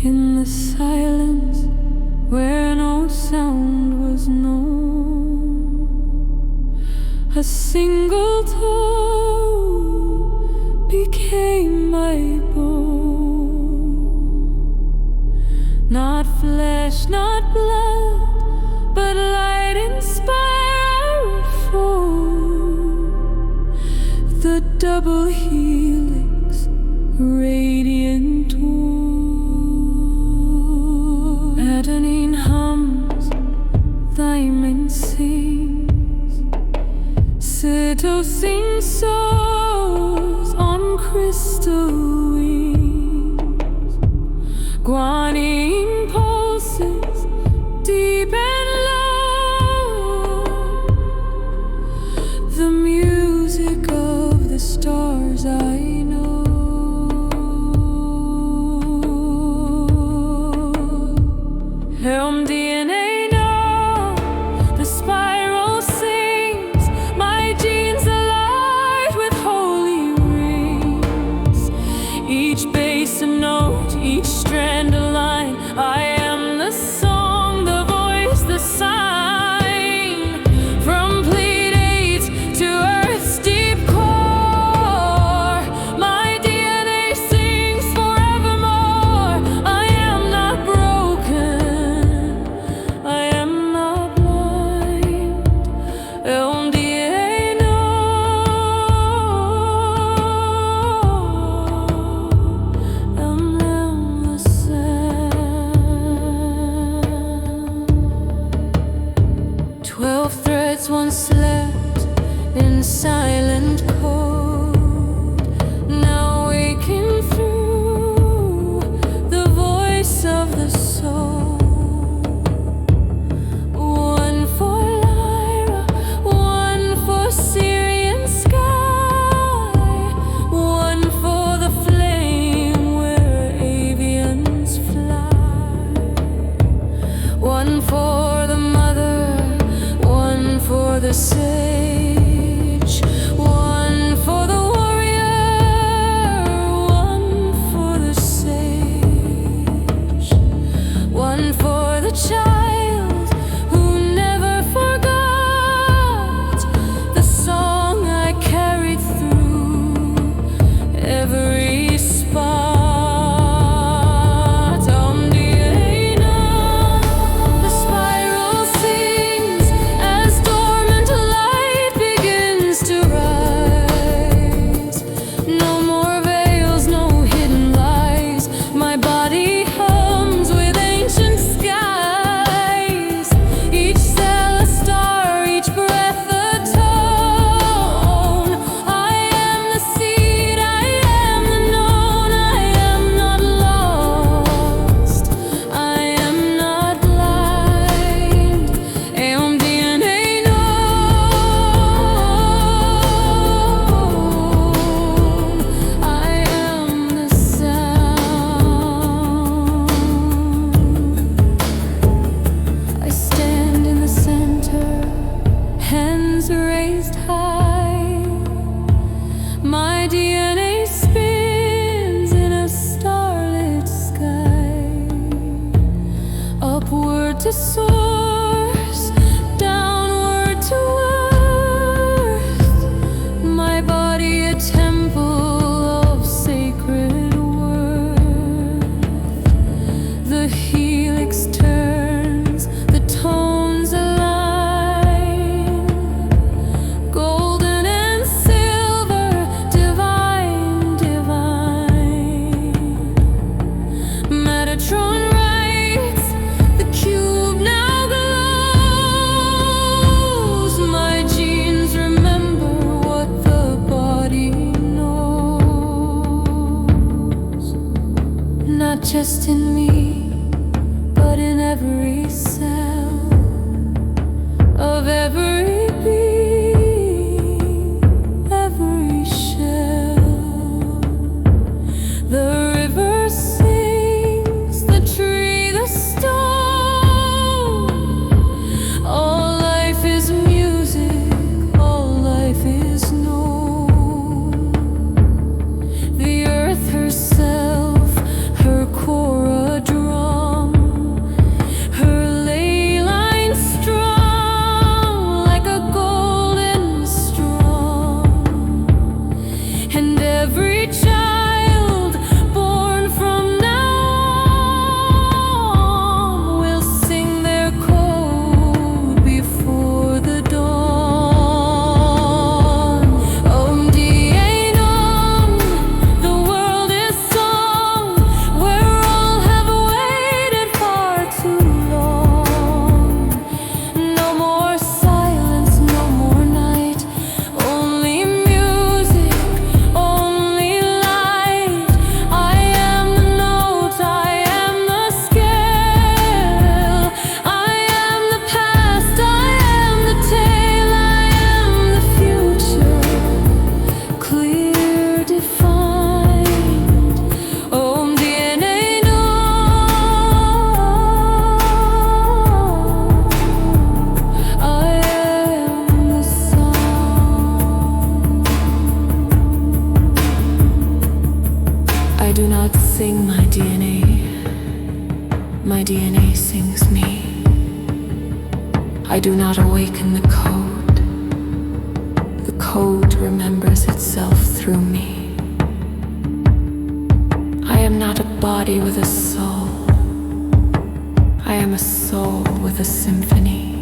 In the silence where no sound was known, a single toe became my bone. Not flesh, not blood, but light inspired form. The double helix, radiant one. Adenine hums, thymine sings, cytosine soars on crystal wings. Guanine pulses deep and low. The music of the stars I know. DNA, no, the spiral sings, my genes alive with holy rings. Each bass a note, each strand a line. I am the song, the voice, the sign. From Pleiades to Earth's deep core, my DNA sings forevermore. I am not broken. Once slept in silent cold, now waking through the voice of the soul. One for Lyra, one for Syrian sky, one for the flame where avians fly, one for the mother, for the sage, one for the warrior, one for the sage, one for the child who never forgot the song I carried through every spot. Raised high, my DNA spins in a starlit sky, upward to source, downward to earth, my body a temple of sacred worth. The helix turns, the tones align. Metatron writes, the cube now just in me, but in every cell of every being, every shell. The river sings, the tree, the stone. All life is music, all life is known. The earth herself, her core a drum, her ley line strung like a golden strum. And every child born from now on will sing their code before the dawn. Om Dien Om, the world is song, where all have waited far too long. No more silence, no more night, only music, only light. I am the note, I am the scale, I am the past, I am the tale, I am the future, clear defined. Om Dien Om, I am the sound. I do not sing my DNA sings me. I do not awaken the code remembers itself through me. I am not a body with a soul, I am a soul with a symphony.